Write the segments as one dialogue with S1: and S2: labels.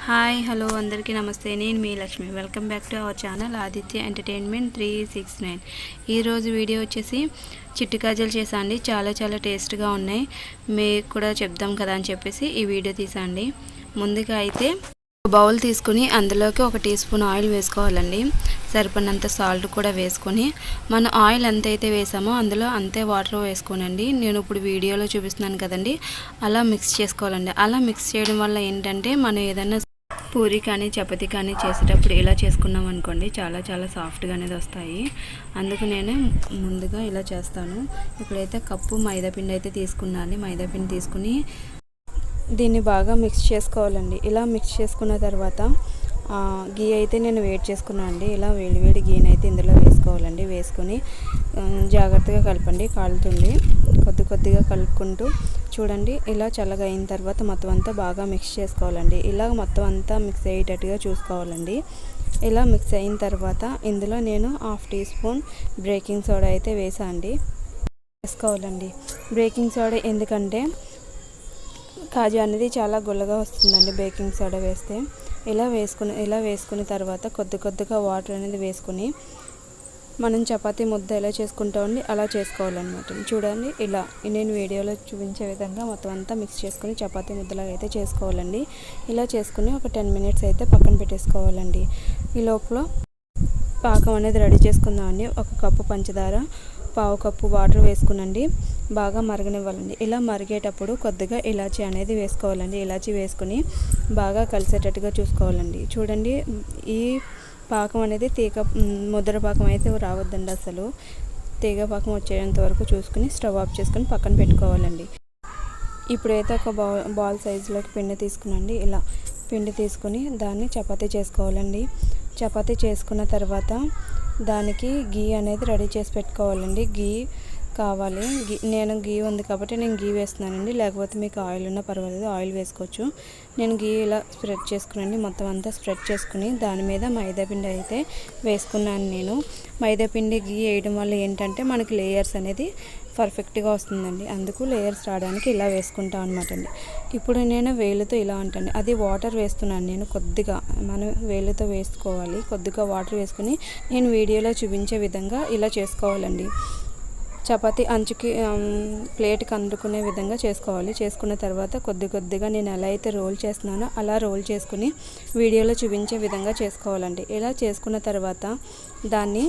S1: Hi hello అందరికీ నమస్తే. నేను మీ Lakshmi. Welcome back to our channel Aditya entertainment 369. ఈరోజు వీడియో వచ్చేసి చిట్టి కాజలు చేసా అండి. చాలా టేస్ట్గా ఉన్నాయి. మీకు కూడా చెప్దాం కదా అని చెప్పేసి ఈ వీడియో తీసండి. ముందుగా అయితే బౌల్ తీసుకుని అందులోకి 1 టీ స్పూన్ ఆయిల్ వేసుకోవాలండి. సరిపడినంత సాల్ట్ కూడా వేసుకొని మనం ఆయిల్ ఎంతైతే వేసామో అందులో అంతే వాటర్ వేసుకోనండి. నేను ఇప్పుడు వీడియోలో చూపిస్తున్నాను కదండి, అలా మిక్స్ చేసుకోవాలండి. అలా మిక్స్ చేయడం వల్ల ఏంటంటే మనం ఏదైనా పూరి కానీ చపాతీ కానీ చేసేటప్పుడు ఇలా చేసుకున్నాం అనుకోండి, చాలా సాఫ్ట్గా అనేది వస్తాయి. అందుకు నేను ముందుగా ఇలా చేస్తాను. ఇప్పుడైతే కప్పు మైదాపిండి అయితే తీసుకున్నాను. మైదాపిండి తీసుకుని దీన్ని బాగా మిక్స్ చేసుకోవాలండి. ఇలా మిక్స్ చేసుకున్న తర్వాత గీ అయితే నేను వేడి చేసుకున్నాను అండి. ఇలా వేడి గీని అయితే ఇందులో వేసుకోవాలండి. వేసుకొని జాగ్రత్తగా కలపండి, కాలుతుంది. కొద్దిగా కలుపుకుంటూ చూడండి. ఇలా చల్లగా అయిన తర్వాత మొత్తం అంతా బాగా మిక్స్ చేసుకోవాలండి. ఇలా మొత్తం అంతా మిక్స్ అయ్యేటట్టుగా చూసుకోవాలండి. ఇలా మిక్స్ అయిన తర్వాత ఇందులో నేను 1/2 టీ స్పూన్ బేకింగ్ సోడా అయితే వేసుకోవాలండి. బేకింగ్ సోడా ఎందుకంటే కాజా అనేది చాలా గుల్లగా వస్తుందండి బేకింగ్ సోడా వేస్తే. ఇలా వేసుకున్న తర్వాత కొద్దిగా వాటర్ అనేది వేసుకుని మనం చపాతీ ముద్ద ఎలా చేసుకుంటామండి అలా చేసుకోవాలన్నమాట. చూడండి, ఇలా నేను వీడియోలో చూపించే విధంగా మొత్తం అంతా మిక్స్ చేసుకుని చపాతీ ముద్దలాగా అయితే చేసుకోవాలండి. ఇలా చేసుకుని ఒక 10 మినిట్స్ అయితే పక్కన పెట్టేసుకోవాలండి. ఈ లోపల పాకం అనేది రెడీ చేసుకుందామండి. 1 కప్పు పంచదార, 1/2 కప్పు వాటర్ వేసుకునండి బాగా మరగనివ్వాలండి. ఇలా మరిగేటప్పుడు కొద్దిగా ఇలాచీ అనేది వేసుకోవాలండి. ఇలాచీ వేసుకుని బాగా కలిసేటట్టుగా చూసుకోవాలండి. చూడండి, ఈ పాకం అనేది ముద్ర పాకం అయితే రావద్దండి అసలు. తీగ పాకం వచ్చేంత వరకు చూసుకుని స్టవ్ ఆఫ్ చేసుకుని పక్కన పెట్టుకోవాలండి. ఇప్పుడైతే ఒక బాల్ సైజులోకి పిండి తీసుకునండి. ఇలా పిండి తీసుకుని దాన్ని చపాతీ చేసుకోవాలండి. చపాతీ చేసుకున్న తర్వాత దానికి గీ అనేది రెడీ చేసి పెట్టుకోవాలండి. గీ కావాలి. నేను గీ ఉంది కాబట్టి నేను గీ వేస్తున్నానండి. లేకపోతే మీకు ఆయిల్ ఉన్నా పర్వాలేదు, ఆయిల్ వేసుకోవచ్చు. నేను గీ ఇలా స్ప్రెడ్ చేసుకునండి. మొత్తం అంతా స్ప్రెడ్ చేసుకుని దాని మీద మైదాపిండి అయితే వేసుకున్నాను. నేను మైదాపిండి గీ వేయడం వల్ల ఏంటంటే మనకి లేయర్స్ అనేది పర్ఫెక్ట్గా వస్తుందండి. అందుకు లేయర్స్ రావడానికి ఇలా వేసుకుంటాం అనమాట అండి. ఇప్పుడు నేను వేలుతో ఇలా అంటండి, అది వాటర్ వేస్తున్నాను నేను. కొద్దిగా మనం వేలుతో వేసుకోవాలి. కొద్దిగా వాటర్ వేసుకుని నేను వీడియోలో చూపించే విధంగా ఇలా చేసుకోవాలండి. చపాతీ అంచుకి ప్లేట్కి అందుకునే విధంగా చేసుకోవాలి. చేసుకున్న తర్వాత కొద్దిగా నేను ఎలా అయితే రోల్ చేస్తున్నానో అలా రోల్ చేసుకుని వీడియోలో చూపించే విధంగా చేసుకోవాలండి. ఇలా చేసుకున్న తర్వాత దాన్ని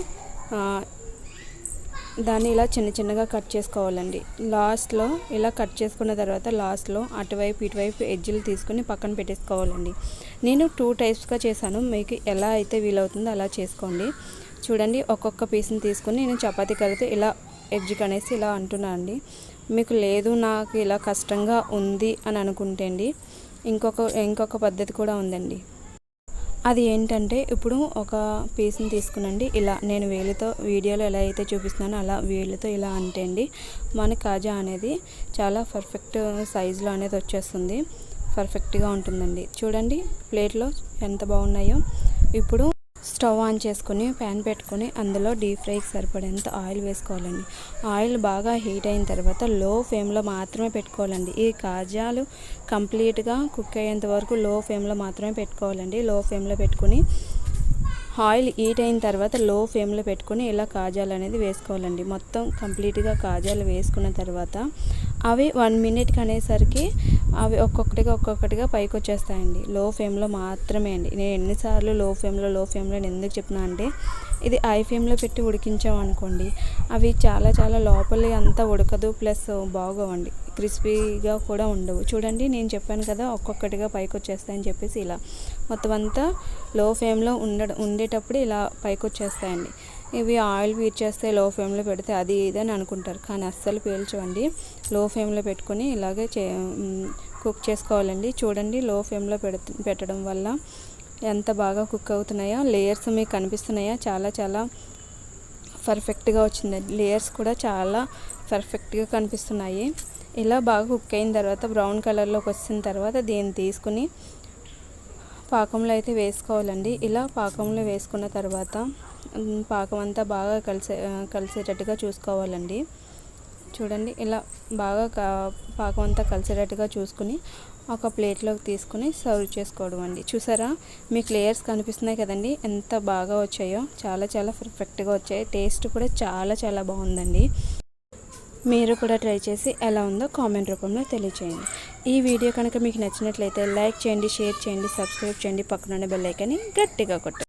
S1: ఇలా చిన్నగా కట్ చేసుకోవాలండి. లాస్ట్లో ఇలా కట్ చేసుకున్న తర్వాత లాస్ట్లో అటువైపు ఇటువైపు ఎడ్జులు తీసుకుని పక్కన పెట్టేసుకోవాలండి. నేను 2 టైప్స్గా చేశాను. మీకు ఎలా అయితే వీలవుతుందో అలా చేసుకోండి. చూడండి, ఒక్కొక్క పీస్ని తీసుకుని నేను చపాతీ కలిపి ఇలా ఎడ్జ్కి అనేసి ఇలా అంటున్నాను అండి. మీకు లేదు నాకు ఇలా కష్టంగా ఉంది అని అనుకుంటే అండి ఇంకొక పద్ధతి కూడా ఉందండి. అది ఏంటంటే ఇప్పుడు ఒక పీస్ని తీసుకునండి. ఇలా నేను వేలుతో వీడియోలో ఎలా అయితే చూపిస్తున్నానో అలా వేలుతో ఇలా అంటే అండి మన కాజా అనేది చాలా పర్ఫెక్ట్ సైజులో అనేది వచ్చేస్తుంది. పర్ఫెక్ట్గా ఉంటుందండి. చూడండి ప్లేట్లో ఎంత బాగున్నాయో. ఇప్పుడు స్టవ్ ఆన్ చేసుకుని ప్యాన్ పెట్టుకుని అందులో డీప్ ఫ్రైకి సరిపడేంత ఆయిల్ వేసుకోవాలండి. ఆయిల్ బాగా హీట్ అయిన తర్వాత లో ఫ్లేమ్లో మాత్రమే పెట్టుకోవాలండి. ఈ కాజాలు కంప్లీట్గా కుక్ అయ్యేంత వరకు లో ఫ్లేమ్లో మాత్రమే పెట్టుకోవాలండి. లో ఫ్లేమ్లో పెట్టుకుని ఆయిల్ హీట్ అయిన తర్వాత లో ఫ్లేమ్లో పెట్టుకుని ఇలా కాజాలు అనేది వేసుకోవాలండి. మొత్తం కంప్లీట్గా కాజాలు వేసుకున్న తర్వాత అవి 1 మినిట్కి అనేసరికి అవి ఒక్కొక్కటిగా పైకి వచ్చేస్తాయండి. లో ఫ్లేమ్లో మాత్రమే అండి. నేను ఎన్నిసార్లు లో ఫ్లేమ్లో ఎందుకు చెప్తున్నా అంటే ఇది హై ఫ్లేమ్లో పెట్టి ఉడికించామనుకోండి అవి చాలా లోపలి అంతా ఉడకదు, ప్లస్ బాగోవండి, క్రిస్పీగా కూడా ఉండవు. చూడండి, నేను చెప్పాను కదా ఒక్కొక్కటిగా పైకి వచ్చేస్తాయని చెప్పేసి ఇలా మొత్తం అంతా లో ఫ్లేమ్లో ఉండేటప్పుడు ఇలా పైకి వచ్చేస్తాయండి. ఇవి ఆయిల్ పీల్చేస్తే లో ఫ్లేమ్లో పెడితే అది ఇదని అనుకుంటారు, కానీ అస్సలు పీల్చవండి. లో ఫ్లేమ్లో పెట్టుకొని ఇలాగే కుక్ చేసుకోవాలండి. చూడండి, లో ఫ్లేమ్లో పెట్టడం వల్ల ఎంత బాగా కుక్ అవుతున్నాయో. లేయర్స్ మీకు కనిపిస్తున్నాయా? చాలా పర్ఫెక్ట్గా వచ్చిందండి. లేయర్స్ కూడా చాలా పర్ఫెక్ట్గా కనిపిస్తున్నాయి. ఇలా బాగా కుక్ అయిన తర్వాత బ్రౌన్ కలర్లోకి వచ్చిన తర్వాత దీన్ని తీసుకుని పాకంలో అయితే వేసుకోవాలండి. ఇలా పాకంలో వేసుకున్న తర్వాత పాకం అంతా బాగా కలిసేటట్టుగా చూసుకోవాలండి. చూడండి, ఇలా బాగా పాకం అంతా కలిసేటట్టుగా చూసుకుని ఒక ప్లేట్లోకి తీసుకొని సర్వ్ చేసుకోవడం అండి. చూసారా, మీకు లేయర్స్ కనిపిస్తున్నాయి కదండి, ఎంత బాగా వచ్చాయో. చాలా చాలా పర్ఫెక్ట్గా వచ్చాయి. టేస్ట్ కూడా చాలా చాలా బాగుందండి. మీరు కూడా ట్రై చేసి ఎలా ఉందో కామెంట్ రూపంలో తెలియచేయండి. ఈ వీడియో కనుక మీకు నచ్చినట్లయితే లైక్ చేయండి, షేర్ చేయండి, సబ్స్క్రైబ్ చేయండి, పక్కనున్న బెల్ ఐకాన్ని గట్టిగా కొట్టండి.